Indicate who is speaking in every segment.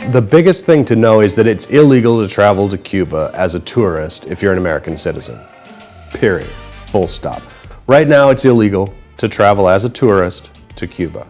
Speaker 1: The biggest thing to know is that it's illegal to travel to Cuba as a tourist if you're an American citizen. Period. Full stop. Right now it's illegal to travel as a tourist to Cuba.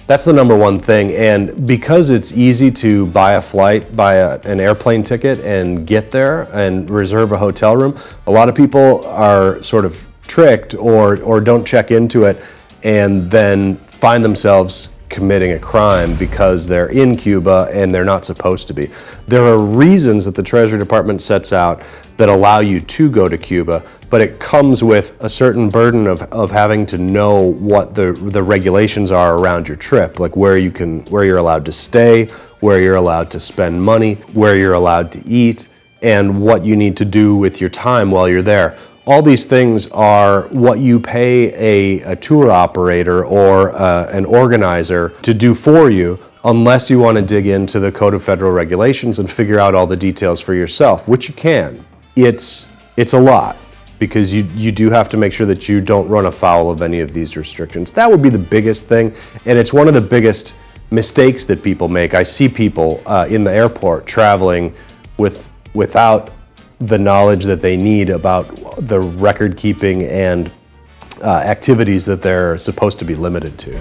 Speaker 1: That's the number one thing, and because it's easy to buy a flight, buy an airplane ticket and get there and reserve a hotel room, a lot of people are sort of tricked or don't check into it and then find themselves committing a crime because they're in Cuba and they're not supposed to be. There are reasons that the Treasury Department sets out that allow you to go to Cuba, but it comes with a certain burden of having to know what the regulations are around your trip, like where you're allowed to stay, where you're allowed to spend money, where you're allowed to eat, and what you need to do with your time while you're there. All these things are what you pay a tour operator or an organizer to do for you, unless you want to dig into the Code of Federal Regulations and figure out all the details for yourself, which you can. It's a lot, because you do have to make sure that you don't run afoul of any of these restrictions. That would be the biggest thing, and it's one of the biggest mistakes that people make. I see people in the airport traveling without the knowledge that they need about the record keeping and activities that they're supposed to be limited to.